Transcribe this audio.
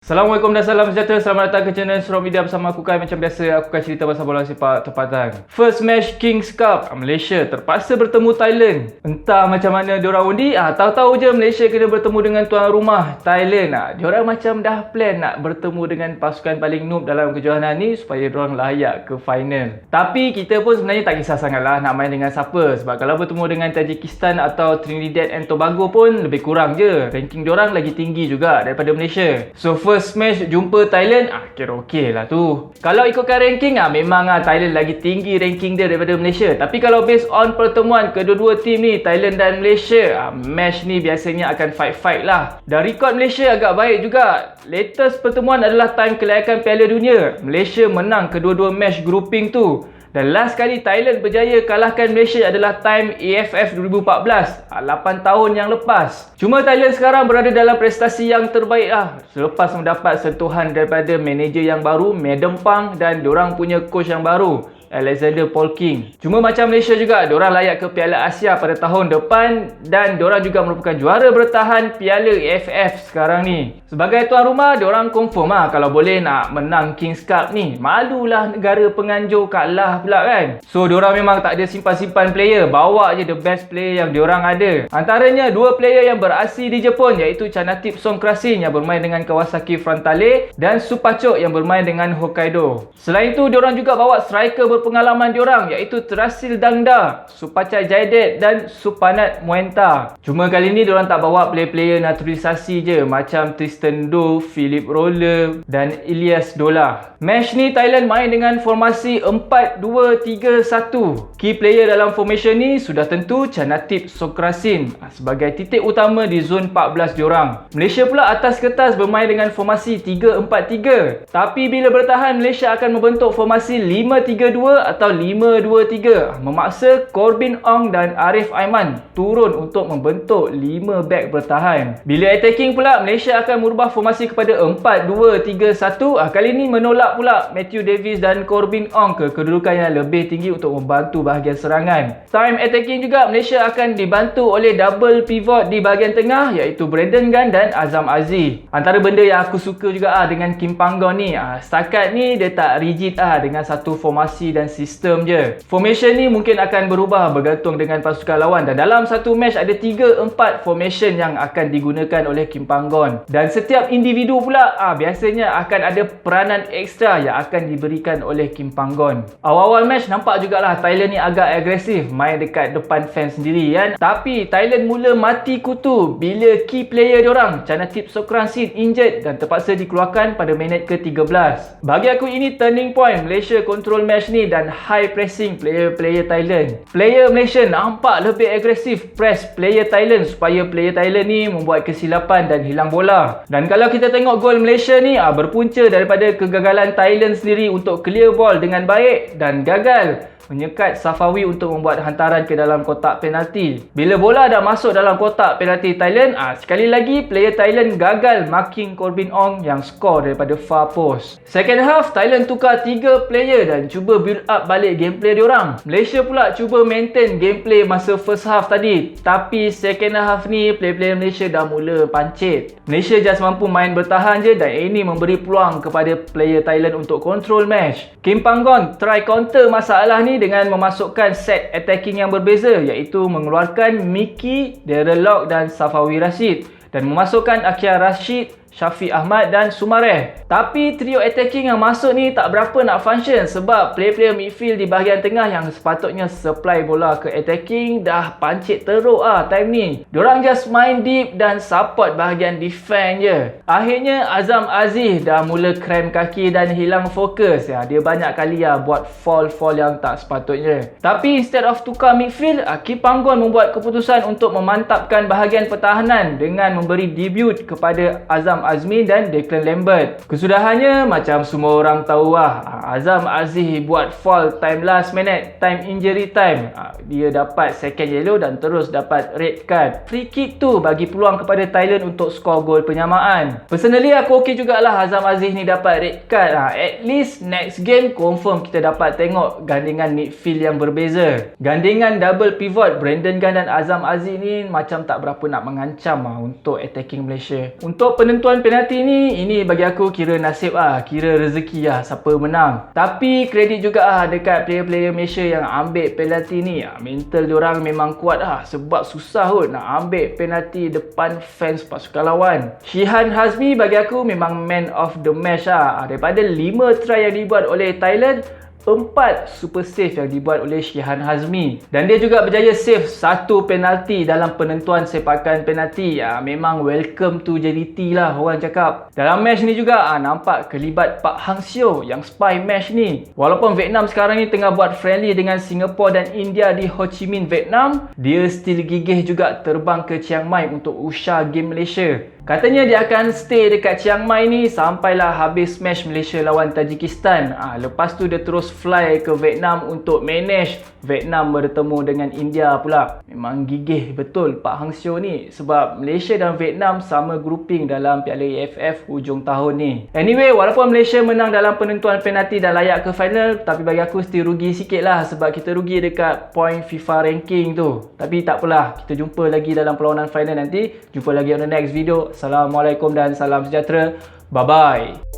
Assalamualaikum dan salam sejahtera. Selamat datang ke channel Surau Media bersama aku Kai. Macam biasa, aku akan cerita pasal bola sepak tempatan. First match Kings Cup, Malaysia terpaksa bertemu Thailand. Entah macam mana diorang undi, tahu-tahu je Malaysia kena bertemu dengan tuan rumah Thailand. Diorang macam dah plan nak bertemu dengan pasukan paling noob dalam kejohanan ni supaya diorang layak ke final. Tapi kita pun sebenarnya tak kisah sangat lah nak main dengan siapa, sebab kalau bertemu dengan Tajikistan atau Trinidad and Tobago pun lebih kurang je. Ranking diorang lagi tinggi juga daripada Malaysia. So first match jumpa Thailand, kira okey lah tu. Kalau ikutkan ranking, memang Thailand lagi tinggi ranking dia daripada Malaysia. Tapi kalau based on pertemuan kedua-dua tim ni, Thailand dan Malaysia, match ni biasanya akan fight-fight lah. Dan rekod Malaysia agak baik juga. Latest pertemuan adalah time kelayakan Piala Dunia. Malaysia menang kedua-dua match grouping tu. Dan last kali Thailand berjaya kalahkan Malaysia adalah time AFF 2014, 8 tahun yang lepas. Cuma Thailand sekarang berada dalam prestasi yang terbaik lah, selepas mendapat sentuhan daripada manager yang baru, Madam Pang, dan diorang punya coach yang baru, Alexander Paul King. Cuma macam Malaysia juga, diorang layak ke Piala Asia pada tahun depan dan diorang juga merupakan juara bertahan Piala AFF sekarang ni. Sebagai tuan rumah, diorang confirm kalau boleh nak menang Kings Cup ni. Malulah negara penganjur kalah pula kan. So diorang memang tak ada simpan-simpan player, bawa je the best player yang diorang ada. Antaranya dua player yang berasli di Jepun, iaitu Chanatip Songkrasin yang bermain dengan Kawasaki Frontale dan Supachok yang bermain dengan Hokkaido. Selain itu, diorang juga bawa striker berpengalaman diorang, iaitu Terasil Dangda, Supachai Jaidet dan Supanat Muenta. Cuma kali ni diorang tak bawa player-player naturalisasi je macam Tristan Do, Philip Roller dan Ilyas Dola. Match ni Thailand main dengan formasi 4-2-3-1. Key player dalam formation ni sudah tentu Chanatip Songkrasin sebagai titik utama di zon 14 diorang. Malaysia pula atas kertas bermain dengan formasi 3-4-3. Tapi bila bertahan, Malaysia akan membentuk formasi 5-3-2 atau 5-2-3, memaksa Corbin Ong dan Arif Aiman turun untuk membentuk 5 back bertahan. Bila attacking pula, Malaysia akan merubah formasi kepada 4-2-3-1. Kali ini menolak pula Matthew Davis dan Corbin Ong ke kedudukan yang lebih tinggi untuk membantu bahagian serangan. Time attacking juga, Malaysia akan dibantu oleh double pivot di bahagian tengah, iaitu Brandon Gan dan Azam Aziz. Antara benda yang aku suka juga dengan Kim Panggon ni, setakat ni dia tak rigid dengan satu formasi dan sistem je. Formation ni mungkin akan berubah bergantung dengan pasukan lawan, dan dalam satu match ada 3-4 formation yang akan digunakan oleh Kim Panggon. Dan setiap individu pula biasanya akan ada peranan ekstra yang akan diberikan oleh Kim Panggon. Awal-awal match nampak jugalah Thailand ni agak agresif, main dekat depan fans sendiri kan. Tapi Thailand mula mati kutu bila key player diorang, Chanatip Songkrasin, injured dan terpaksa dikeluarkan pada minit ke-13. Bagi aku ini turning point. Malaysia control match ni dan high pressing player-player Thailand. Player Malaysia nampak lebih agresif press player Thailand supaya player Thailand ni membuat kesilapan dan hilang bola. Dan kalau kita tengok gol Malaysia ni berpunca daripada kegagalan Thailand sendiri untuk clear ball dengan baik dan gagal menyekat Safawi untuk membuat hantaran ke dalam kotak penalti. Bila bola dah masuk dalam kotak penalti Thailand, sekali lagi player Thailand gagal marking Corbin Ong yang skor daripada far post. Second half, Thailand tukar 3 player dan cuba build up balik gameplay diorang. Malaysia pula cuba maintain gameplay masa first half tadi. Tapi second half ni, player-player Malaysia dah mula pancit. Malaysia just mampu main bertahan je, dan ini memberi peluang kepada player Thailand untuk control match. Kim Panggon try counter masalah ni dengan memasukkan set attacking yang berbeza, iaitu mengeluarkan Mickey, Daryl Lock dan Safawi Rashid, dan memasukkan Akia Rashid, Syafiq Ahmad dan Sumareh. Tapi trio attacking yang masuk ni tak berapa nak function, sebab player-player midfield di bahagian tengah yang sepatutnya supply bola ke attacking dah pancit teruk time ni. Diorang just main deep dan support bahagian defend je. Akhirnya Azam Aziz dah mula cramp kaki dan hilang fokus. Dia banyak kali buat fall yang tak sepatutnya. Tapi instead of tukar midfield, Kim Panggon membuat keputusan untuk memantapkan bahagian pertahanan dengan memberi debut kepada Azam Azmi dan Declan Lambert. Kesudahannya macam semua orang tahu Azam Aziz buat fall time last minute, time injury time. Dia dapat second yellow dan terus dapat red card. Free kick tu bagi peluang kepada Thailand untuk skor gol penyamaan. Personally aku okey jugalah Azam Aziz ni dapat red card. At least next game confirm kita dapat tengok gandingan midfield yang berbeza. Gandingan double pivot Brandon Gan dan Azam Aziz ni macam tak berapa nak mengancam untuk attacking Malaysia. Untuk penentuan penentuan penalti ni, ini bagi aku kira nasib kira rezeki siapa menang. Tapi kredit juga dekat player-player Malaysia yang ambil penalti ni. Mental diorang memang kuat sebab susah kot nak ambil penalti depan fans pasukan lawan. Shihan Hazmi bagi aku memang man of the match Daripada 5 try yang dibuat oleh Thailand, 4 super save yang dibuat oleh Shihan Hazmi. Dan dia juga berjaya save 1 penalti dalam penentuan sepakan penalti. Memang welcome to JDT lah orang cakap. Dalam match ni juga nampak kelibat Pak Hang Seo yang spy match ni. Walaupun Vietnam sekarang ni tengah buat friendly dengan Singapore dan India di Ho Chi Minh, Vietnam, dia still gigih juga terbang ke Chiang Mai untuk usah game Malaysia. Katanya dia akan stay dekat Chiang Mai ni sampailah habis match Malaysia lawan Tajikistan. Lepas tu dia terus fly ke Vietnam untuk manage Vietnam bertemu dengan India pula. Memang gigih betul Pak Hang Seo ni sebab Malaysia dan Vietnam sama grouping dalam Piala AFF hujung tahun ni. Anyway, walaupun Malaysia menang dalam penentuan penalti dan layak ke final, tapi bagi aku still rugi sikit lah sebab kita rugi dekat point FIFA ranking tu. Tapi tak apalah, kita jumpa lagi dalam perlawanan final nanti. Jumpa lagi on the next video. Assalamualaikum dan salam sejahtera. Bye-bye.